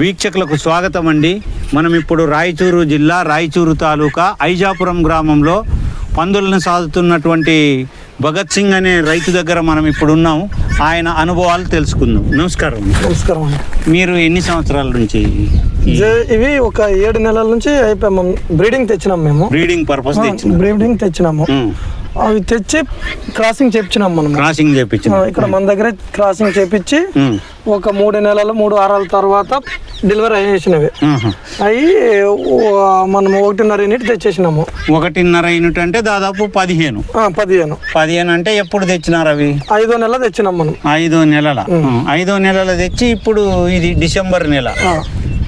వీక్షకులకు స్వాగతం అండి. మనం ఇప్పుడు రాయచూరు జిల్లా రాయచూరు తాలూకా ఐజాపురం గ్రామంలో పందులను సాదుతున్నటువంటి భగత్ సింగ్ అనే రైతు దగ్గర మనం ఇప్పుడు ఉన్నాము. ఆయన అనుభవాలు తెలుసుకుందాం. నమస్కారం. నమస్కారం అండి. మీరు ఎన్ని సంవత్సరాల నుంచి? ఇవి ఒక 7 నెలల నుంచి అయిపోయాము. బ్రీడింగ్ తెచ్చినాము మేము. బ్రీడింగ్ పర్పస్ బ్రీడింగ్ తెచ్చినాము. అవి తెచ్చి క్రాసింగ్ చేపించినాం మనం. క్రాసింగ్ చేపించి ఇక్కడ మన దగ్గర క్రాసింగ్ చేపించి ఒక 3 నెలలు 3 వారాల తర్వాత డెలివరీ అయ్యేసినవి అవి మనం 1.5 యూనిట్ తెచ్చేసినాము. 1.5 యూనిట్ అంటే దాదాపు 15 అంటే ఎప్పుడు తెచ్చినారు అవి? 5వ నెల తెచ్చినాం మనం. 5వ నెలల తెచ్చి ఇప్పుడు ఇది డిసెంబర్ నెల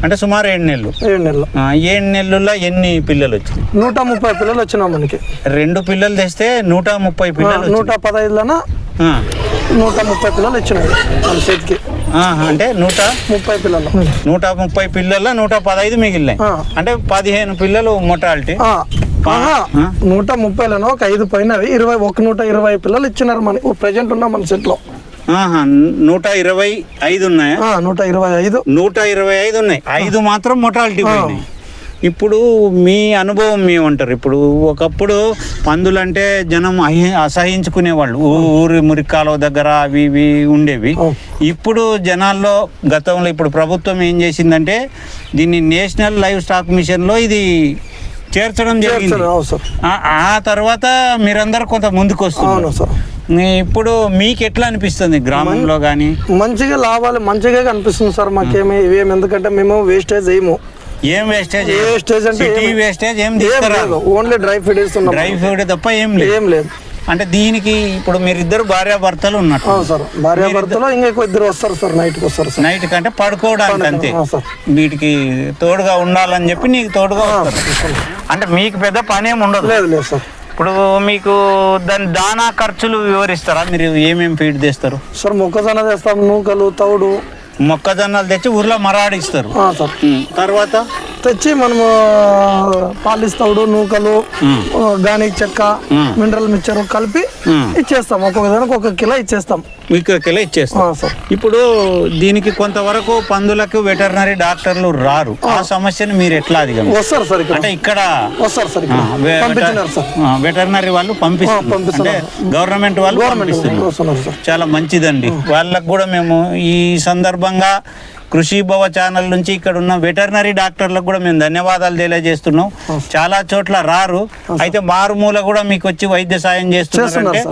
అంటే సుమారు 7 నెలలు. 7 నెలల్లో ఎన్ని పిల్లలు వచ్చినాయి? 130 పిల్లలు వచ్చినాం మనకి. 2 పిల్లలు తెస్తే 130 పిల్లలు. 115లోన 130 పిల్లలు వచ్చినాయి మన చేతికి. అంటే 130 పిల్లలు. 130 పిల్లల్లో 115 మిగిలినాయి. అంటే 15 పిల్లలు మొటాలిటీ. 130లోనో ఒక 5 పోయినవి 120 పిల్లలు ఇచ్చినారు మనకి. ప్రెజెంట్ ఉన్నాం మన సెట్ లో. 125 ఉన్నాయా? 125 ఉన్నాయి. 5 మాత్రం మొటాలిటీ పోయినాయి. ఇప్పుడు మీ అనుభవం ఏమంటారు? ఇప్పుడు ఒకప్పుడు పందులంటే జనం అసహించుకునేవాళ్ళు. ఊరి మురికాల దగ్గర అవి ఇవి ఉండేవి. ఇప్పుడు జనాల్లో గతంలో ఇప్పుడు ప్రభుత్వం ఏం చేసిందంటే దీన్ని నేషనల్ లైవ్ స్టాక్ మిషన్లో ఇది చేర్చడం జరిగింది. ఆ తర్వాత మీరందరూ కొంత ముందుకు వస్తున్నారు. ఇప్పుడు మీకు ఎట్లా అనిపిస్తుంది గ్రామంలో కానీ? మంచిగా లాభాలు మంచిగా అనిపిస్తుంది సార్ మాకేమి. ఇవేమి ఎందుకంటే మేము వేస్టేజ్ చేయము. ఏం వేస్టేజ్ అంటే వేస్టేజ్ ఏం తీసుకురాదు. ఓన్లీ డ్రై ఫీడ్ ఇస్తున్నాం. డ్రై ఫీడ్ తప్ప ఏం లేదు. అంటే దీనికి ఇప్పుడు మీరిద్దరు భార్యాభర్తలు ఉన్నారు సార్. భార్యాభర్తలు ఇంకా 2 వస్తారు సార్. నైట్కి వస్తారు సార్. నైట్ కంటే పడుకోవడానికి అంతే. వీటికి తోడుగా ఉండాలని చెప్పి నీకు తోడుగా వస్తారు. అంటే మీకు పెద్ద పని ఏమి ఉండదు. లేదు సార్. ఇప్పుడు మీకు దాని దానా ఖర్చులు వివరిస్తారా? మీరు ఏమేమి ఫీడ్ తెస్తారు సార్? మొక్కజొన్న తెస్తాం, నూకలు, తౌడు. మొక్కజొన్నలు తెచ్చి ఊర్లో మరాడిస్తారు సార్. తర్వాత తెచ్చి మనము పాలిస్తౌడు, నూకలు, గానికి చెక్క, మినరల్ మిక్చర్ కలిపి ఇచ్చేస్తాం. ఒక్కొక్క దానికి 1 కిలో ఇచ్చేస్తాం. 1 కిలో ఇచ్చేస్తాం సార్. ఇప్పుడు దీనికి కొంతవరకు పందులకు వెటర్నరీ డాక్టర్లు రారు. ఆ సమస్యను మీరు ఎట్లా అధిగమిస్తారు? వస్తారు సార్. అంటే ఇక్కడ వస్తారు సార్. వెటర్నరీ వాళ్ళు పంపిస్తారు. గవర్నమెంట్ వాళ్ళు పంపిస్తున్నారు. చాలా మంచిదండి. వాళ్ళకు కూడా మేము ఈ సందర్భంగా కృషి భవ ఛానల్ నుంచి ఇక్కడ ఉన్న వెటర్నరీ డాక్టర్లకు కూడా మేము ధన్యవాదాలు తెలియజేస్తున్నాం. చాలా చోట్ల రారు, అయితే మారుమూల కూడా మీకు వచ్చి వైద్య సాయం చేస్తున్నారంటే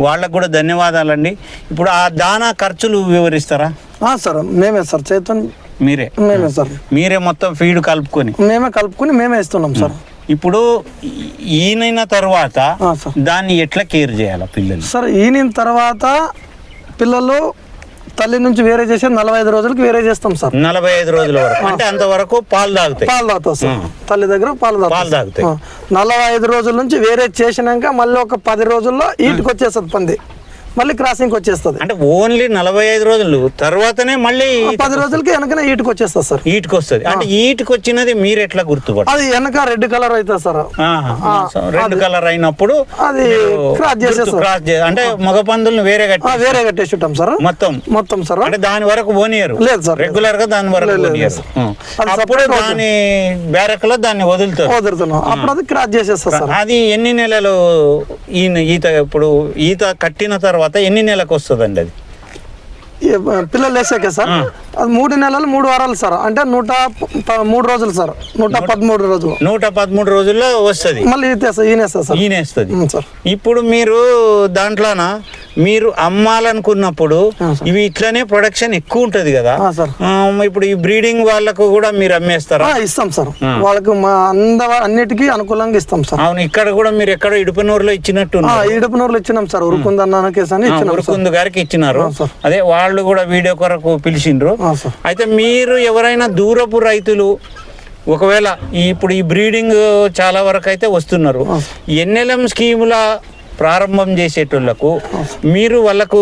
వాళ్ళకు కూడా ధన్యవాదాలండి. ఇప్పుడు ఆ దానా ఖర్చులు వివరిస్తారా? సార్ మేమే సార్. చైతన్య మేమే సార్. మీరే మొత్తం ఫీడ్ కలుపుకొని మేమే ఇస్తున్నాం సార్. ఇప్పుడు ఈనిన తర్వాత దాన్ని ఎట్లా కేర్ చేయాలి పిల్లలు? సార్ ఈనిన తర్వాత పిల్లలు తల్లి నుంచి వేరే చేసి 45 రోజులకి వేరే చేస్తాం సార్. 45 రోజుల వరకు అంటే అంతవరకు పాలు తాగుతాయి సార్. తల్లి దగ్గర పాలు తాగుతాయి. 45 రోజుల నుంచి వేరే చేసినాక మళ్ళీ ఒక 10 రోజుల్లో ఈటికి వచ్చేస్తుంది పంది. మళ్ళీ క్రాసింగ్ వచ్చేస్తుంది. అంటే ఓన్లీ 45 రోజులు తర్వాతనే మళ్ళీ 10 రోజులకి వెనకనే ఈటికి వచ్చేస్తుంది సార్. ఈటికి వస్తుంది. అంటే ఈటికి వచ్చినది మీరు ఎట్లా గుర్తుపడతారు? అది వెనక రెడ్ కలర్ అవుతుంది సార్. రెడ్ కలర్ అయినప్పుడు అది క్రాస్ చేసేస్తారు. అంటే మగ పందులను వేరే కట్టేసి ఉంటాం సార్. మొత్తం సార్. అంటే దాని వరకు పోనీయరు. లేదు సార్. రెగ్యులర్ గా దాని వరకు పోనీయరు. అప్పుడు దాని బ్యారక్ లో దాన్ని వదులుతున్నాం. అప్పుడు అది క్రాస్ చేసేస్తారు సార్. అది ఎన్ని నెలలు ఈత ఇప్పుడు ఈత కట్టిన తర్వాత ఎన్ని నెలలకు వస్తుందండి అది? పిల్లలు వేసాకే సార్ అది 3 నెలలు 3 వారాలు సార్. అంటే 103 రోజులు సార్. 113 రోజులు. 113 రోజుల్లో వస్తుంది. మళ్ళీ ఈనేస్తుంది సార్. ఇప్పుడు మీరు దాంట్లోన మీరు అమ్మాలనుకున్నప్పుడు ఇవి ఇట్లానే ప్రొడక్షన్ ఎక్కువ ఉంటది కదా ఇప్పుడు ఈ బ్రీడింగ్ వాళ్ళకు కూడా మీరు అమ్మేస్తారా? ఇస్తాం సార్. వాళ్ళకు అన్నిటికీ అనుకూలంగా ఇస్తాం సార్. అవును. ఇక్కడ కూడా మీరు ఎక్కడ ఇడుపునూరులో ఇచ్చినట్టు? ఇడుపునూరులో ఇచ్చినాం సార్. ఉరుకుందు గారికి ఇచ్చినారు. అదే వాళ్ళు కూడా వీడియో కొరకు పిలిచిండ్రు. అయితే మీరు ఎవరైనా దూరపు రైతులు ఒకవేళ ఇప్పుడు ఈ బ్రీడింగ్ చాలా వరకు అయితే వస్తున్నారు, NLM స్కీముల ప్రారంభం చేసేటోళ్లకు మీరు వాళ్ళకు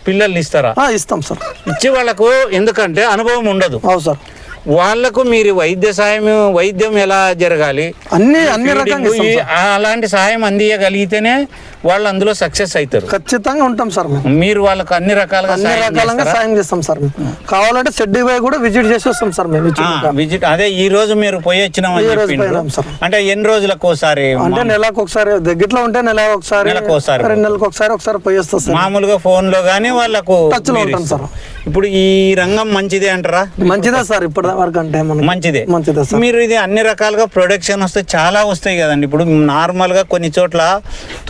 పిల్లల్ని ఇస్తారా? ఇస్తాం సార్. ఇచ్చి వాళ్ళకు ఎందుకంటే అనుభవం ఉండదు. వాళ్ళకు మీరు వైద్యం ఎలా జరగాలి, అన్ని రకంగా ఇస్తాం సార్. అలాంటి సహాయం అందియగలిగితేనే వాళ్ళు అందులో సక్సెస్ అవుతారు. ఖచ్చితంగా ఉంటాం సార్ మేము. మీరు వాళ్ళకు అన్ని రకాలుగా సాయం చేస్తాం సార్. కావాలంటే షెడ్ పోయి కూడా విజిట్ చేసి వస్తాం సార్ మేము. విజిట్ అదే ఈ రోజు మీరు పోయి వచ్చినామని అంటే ఎన్ని రోజులకు ఒకసారి? అంటే నెలకు ఒకసారి, దగ్గరలో ఉంటే నెలకు ఒకసారి, 2 నెలలకు ఒకసారి పోయి వస్తాం సార్. మామూలుగా ఫోన్ లో గానీ వాళ్ళకు టచ్ లో ఉంటాం సార్. ఇప్పుడు ఈ రంగం మంచిదే అంటారా? మంచిదే సార్, ఇప్పటి వరకు అంటే మంచిదే సార్. మీరు ఇది అన్ని రకాలుగా ప్రొడక్షన్ వస్తే చాలా వస్తాయి కదండి. ఇప్పుడు నార్మల్ గా కొన్ని చోట్ల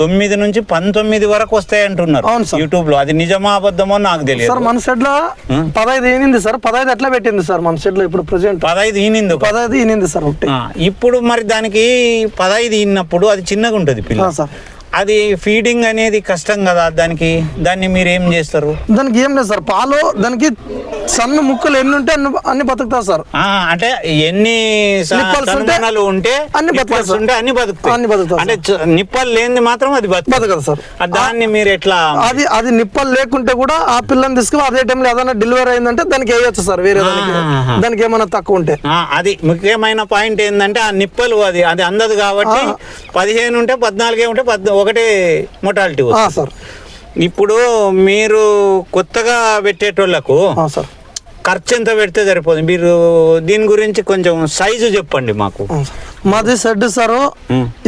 9 నుంచి 19 వరకు వస్తాయి అంటున్నారు యూట్యూబ్ లో. అది నిజమా అబద్ధమో నాకు తెలియదు సార్. మన షెడ్ లో 15 ఈనింది సార్. 15 ఎట్లా పెట్టింది సార్ మన షెడ్ లో ఇప్పుడు ప్రెసెంట్? 15 ఈనింది సార్. ఇప్పుడు మరి దానికి 15 ఈనప్పుడు అది చిన్నగా ఉంటది పిల్ల సార్. అది ఫీడింగ్ అనేది కష్టం కదా దాన్ని మీరు ఏం చేస్తారు? దానికి ఏం లేదు సార్, పాలు దానికి సన్న ముక్కలు ఎన్ని ఉంటే అన్ని బతుకుతాయి సార్. అంటే ఎన్ని నిప్పలు ఉంటే అన్ని బతుకుతాయి. అంటే నిప్పలు లేనిది మాత్రం అది బతకదు సార్. దాన్ని మీరు ఎట్లా? అది నిప్పలు లేకుంటే కూడా ఆ పిల్లని తీసుకుని అదే టైంలో ఏదైనా డెలివరీ అయిందంటే దానికి వేయచ్చు సార్. వేరే దానికి ఏమైనా తక్కువ ఉంటే. అది ముఖ్యమైన పాయింట్ ఏంటంటే ఆ నిప్పలు అది అందదు కాబట్టి 15 ఉంటే 14 ఉంటే ఒకటే మొటాలిటీ సార్. ఇప్పుడు మీరు కొత్తగా పెట్టేటోళ్లకు ఖర్చు ఎంత పెడితే సరిపోదు? మీరు దీని గురించి కొంచెం సైజు చెప్పండి మాకు. మాది షెడ్ సార్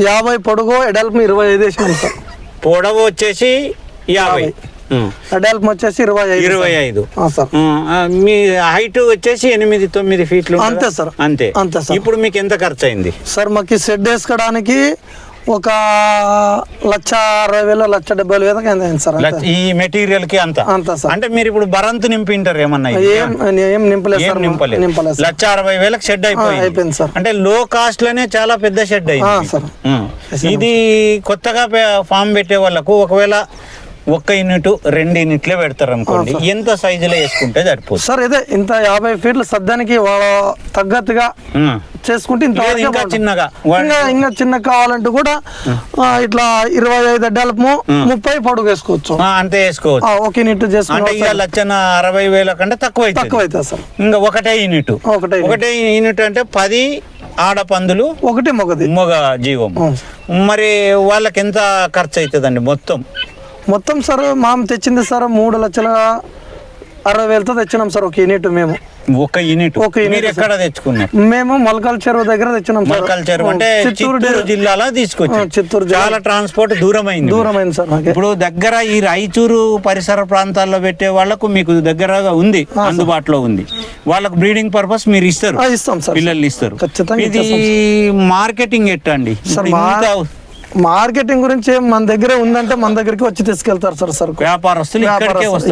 50 పొడుగు, ఎడల్పు 25 వేసినాం సార్. పొడవు వచ్చేసి 50, ఎడల్పు వచ్చేసి 25 సార్. మీ హైట్ వచ్చేసి 8-9 ఫీట్లు అంతే సార్. అంతే సార్. ఇప్పుడు మీకు ఎంత ఖర్చు అయింది సార్? మాకు షెడ్ వేసుకోవడానికి ఒక 1,60,000 1,70,000 అయింది సార్. ఈ మెటీరియల్ కి అంత సార్. అంటే మీరు ఇప్పుడు బరంతు నింపింటారు ఏమన్నా? ఏం నింపలేదు. 1,60,000 షెడ్ అయిపోయింది సార్. అంటే లో కాస్ట్ లోనే చాలా పెద్ద షెడ్ అయింది సార్. ఇది కొత్తగా ఫామ్ పెట్టే వాళ్ళకు ఒకవేళ 1 యూనిట్ 2 యూనిట్లే పెడతారు అనుకోండి, ఎంత సైజులో వేసుకుంటే సరిపోతుంది సార్? ఇదే ఇంత 50 ఫీట్ల సద్దానికి తగ్గట్టుగా చేసుకుంటే ఇంకా చిన్నగా ఇంకా చిన్న కావాలంటే కూడా ఇట్లా 25 ఎడల్పు 30 పొడుగు వేసుకోవచ్చు. అంతే వేసుకోవచ్చు. 1 యూనిట్ చేసుకుంటే 1,60,000 కంటే తక్కువ అవుతుంది సార్. ఇంకా ఒకటే యూనిట్ అంటే 10 ఆడపందులు, 1 మగ జీవం. మరి వాళ్ళకి ఎంత ఖర్చు అవుతుందండి మొత్తం సార్? మామ తెచ్చింది సార్ 3,60,000తో తెచ్చినాం సార్ 1 యూనిట్. మేము 1 యూనిట్ ఎక్కడ తెచ్చుకున్నాం? మేము మొలకల్ చెరువు దగ్గర తెచ్చినాం సార్. మొలకల్ చెరువు అంటే చిత్తూరు జిల్లాలో తీసుకొచ్చాం. చిత్తూరు చాలా ట్రాన్స్పోర్ట్ దూరమైంది సార్. ఇప్పుడు దగ్గర ఈ రాయచూరు పరిసర ప్రాంతాల్లో పెట్టే వాళ్ళకు మీకు దగ్గరగా ఉంది, అందుబాటులో ఉంది. వాళ్ళకు బ్రీడింగ్ పర్పస్ మీరు ఇస్తారు? ఇస్తాం సార్, పిల్లలు ఇస్తారు. ఖచ్చితంగా. ఇది మార్కెటింగ్ ఎట్టండి సార్? మార్కెటింగ్ గురించి మన దగ్గర ఉందంటే మన దగ్గరికి వచ్చి తీసుకెళ్తారు సార్. వ్యాపారస్తులు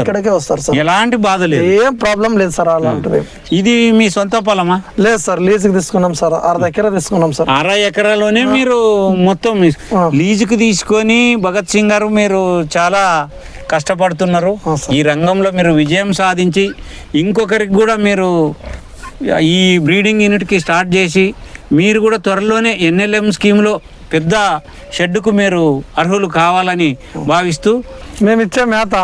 ఇక్కడికే వస్తారు సార్. ఎలాంటి బాధ లేదు, ఏం ప్రాబ్లం లేదు సార్. అలాంటివి. ఇది మీ సొంత పొలమా? లేదు సార్, లీజుకి తీసుకున్నాం సార్. 1/2 ఎకరా తీసుకున్నాం సార్. 1/2 ఎకరాలోనే మీరు మొత్తం లీజుకి తీసుకొని భగత్ సింగ్ గారు మీరు చాలా కష్టపడుతున్నారు. ఈ రంగంలో మీరు విజయం సాధించి ఇంకొకరికి కూడా మీరు ఈ బ్రీడింగ్ యూనిట్కి స్టార్ట్ చేసి మీరు కూడా త్వరలోనే NLM స్కీమ్లో పెద్ద షెడ్డుకు మీరు అర్హులు కావాలని భావిస్తూ మేము ఇచ్చే మేత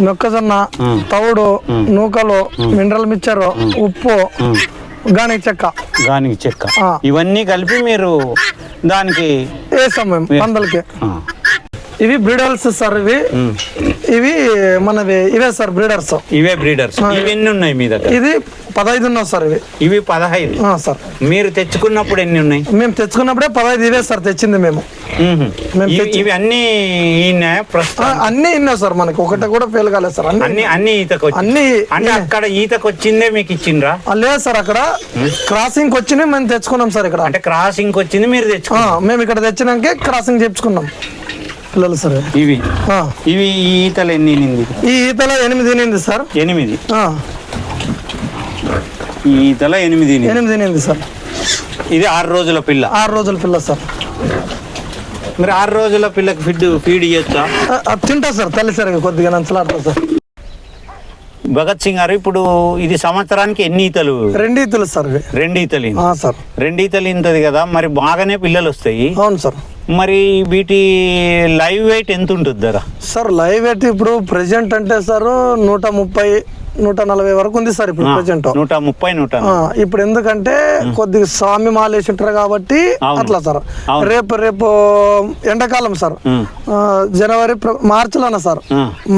మొక్కజొన్న, తవుడు, నూకలు, మినరల్ మిక్చర్, ఉప్పు, గానికి చెక్క ఇవన్నీ కలిపి మీరు దానికి వేసాం మేము పందలకి. ఇవి బ్రీడర్స్ సార్. ఇవి మనవి ఇవే సార్ బ్రీడర్స్. ఇవి ఎన్ని ఉన్నాయి మీ దగ్గర? ఇది 15 ఉన్నాయి సార్. ఇవి 15 సార్. మీరు తెచ్చుకున్నప్పుడు ఎన్ని ఉన్నాయి? మేము తెచ్చుకున్నప్పుడే 15 ఇవే సార్ తెచ్చింది మేము. ఇవి అన్ని అన్ని ఇన్నా సార్. మనకి ఒకటి కూడా ఫెయిల్ కాలేదు సార్. అన్ని ఈతకు అన్ని అంటే అక్కడ ఈతకు వచ్చిందే మీకు ఇచ్చిండ్రా? లేదు సార్, అక్కడ క్రాసింగ్ వచ్చింది మేము తెచ్చుకున్నాం సార్. ఇక్కడ అంటే క్రాసింగ్ వచ్చింది మీరు తెచ్చుకున్నాం. మేము ఇక్కడ తెచ్చినాకే క్రాసింగ్ చేయించుకున్నాం పిల్లలు సార్. ఇవి ఈ ఈతలు ఎన్ని? ఈ ఈతలో 8 సార్. 8 ఈ ఈతలో 8 సార్. ఇది 6 రోజుల పిల్ల. 6 రోజుల పిల్ల సార్. మరి 6 రోజుల పిల్లకి ఫీడ్ ఇవ్వచ్చా? తింటా సార్, తల్లి సార్ కొద్దిగా నంచలాడతా సార్. భగత్ సింగ్ గారు, ఇప్పుడు ఇది సంవత్సరానికి ఎన్ని ఈతలు? 2 ఈతలు సార్. 2 ఈతలు సార్. 2 ఈతలు ఇంతది కదా, మరి బాగానే పిల్లలు వస్తాయి. అవును సార్. మరి వీటి లైవ్ వెయిట్ ఎంత ఉంటుంది ధర? సార్ లైవ్ వెయిట్ ఇప్పుడు ప్రెసెంట్ అంటే సార్ 130 140 వరకు ఉంది సార్ ఇప్పుడు ప్రజెంట్. 130 ఇప్పుడు ఎందుకంటే కొద్దిగా స్వామి మాలేసి ఉంటారు కాబట్టి అట్లా సార్. రేపు ఎండాకాలం సార్, జనవరి మార్చిలోన సార్,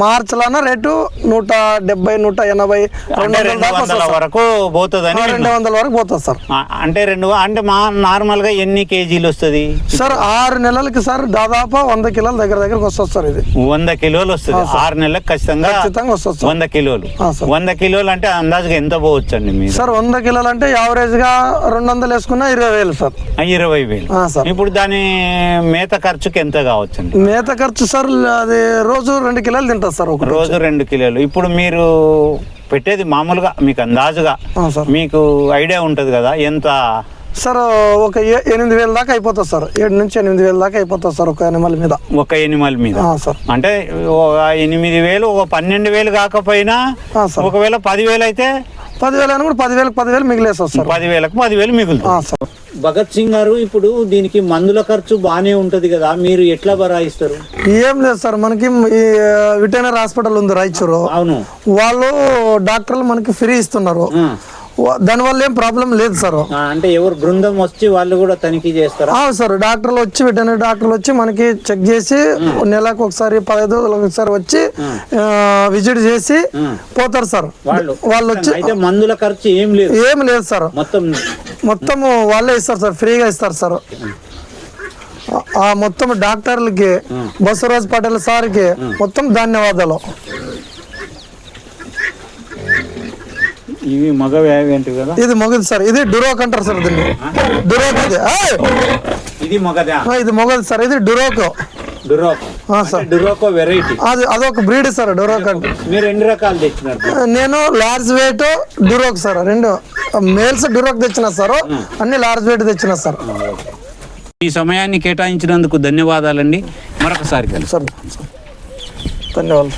మార్చిలోన రేటు 170, 180, 200 వరకు పోతుంది. 200 వరకు పోతుంది సార్. అంటే అంటే మా నార్మల్ గా ఎన్ని కేజీలు వస్తుంది సార్? 6 నెలలకి సార్ దాదాపు 100 కిలోల దగ్గరకు వస్తుంది సార్. ఇది 100 కిలోలు వస్తుంది 6 నెలలకు ఖచ్చితంగా వస్తుంది. 100 కిలోలు 100 కిలోలు అంటే అందాజుగా ఎంత పోవచ్చు అండి మీరు? సార్ 100 కిలోలు అంటే యావరేజ్ గా 200 వేసుకున్నా 20,000 సార్. 20,000. ఇప్పుడు దాని మేత ఖర్చుకి ఎంత కావచ్చు అండి? మేత ఖర్చు సార్ అది రోజు 2 కిలోలు తింటుంది సార్. ఒక రోజు 2 కిలోలు. ఇప్పుడు మీరు పెట్టేది మామూలుగా మీకు అందాజుగా మీకు ఐడియా ఉంటది కదా ఎంత సార్? ఒక 8,000 దాకా అయిపోతుంది సార్. 7 నుంచి 8,000 దాకా అయిపోతుంది సార్ ఒక ఎనిమల్ మీద. ఒక ఎనిమల్ మీద సార్. అంటే 8,000, ఒక 12,000 కాకపోయినా ఒకవేళ 10,000 అయితే 10,000 అని కూడా 10,000 మిగిలేస్తుంది సార్. 10,000కు 10,000 మిగులుతుంది సార్. భగత్ సింగ్ గారు, ఇప్పుడు దీనికి మందుల ఖర్చు బాగానే ఉంటది కదా, మీరు ఎట్లా భరాయిస్తారు? ఏం లేదు సార్, మనకి ఈ వెటర్నరీ హాస్పిటల్ ఉంది రాయచూరు. అవును, వాళ్ళు డాక్టర్లు మనకి ఫ్రీ ఇస్తున్నారు. దానివల్ల ఏం ప్రాబ్లం లేదు సార్. అంటే ఎవరు బృందం వచ్చి వాళ్ళు కూడా తనిఖీ చేస్తారు? సార్, డాక్టర్లు వచ్చి వెటర్నరీ డాక్టర్లు వచ్చి మనకి చెక్ చేసి నెలకు ఒకసారి 15 రోజులకు ఒకసారి వచ్చి విజిట్ చేసి పోతారు సార్. వాళ్ళు వచ్చి అయితే మందుల ఖర్చు ఏం లేదు సార్. మొత్తం వాళ్ళే ఇస్తారు సార్, ఫ్రీగా ఇస్తారు సార్. ఆ మొత్తం డాక్టర్లకి, బసవరాజ్ పటేల్ సార్కి మొత్తం ధన్యవాదాలు. ఇవి మగ ఏంటి కదా? ఇది మగది సార్. ఇది డురోక్ అంటారు సార్. దీన్ని డురోక్. ఇది మగదా? ఇది మగది సార్. ఇది డురోకో. డురోకో వెరైటీ. అదొక బ్రీడ్ సార్ డురోక్ అంటే. మీరు ఎన్ని రకాలు తెచ్చినారు? నేను లార్జ్ వెయిట్ డురోక్ సార్, 2 మేల్స్ డురోక్ తెచ్చిన సార్. అన్ని లార్జ్ వెయిట్ తెచ్చిన సార్. ఈ సమయాన్ని కేటాయించినందుకు ధన్యవాదాలండి. మరొకసారి సార్ ధన్యవాదాలు.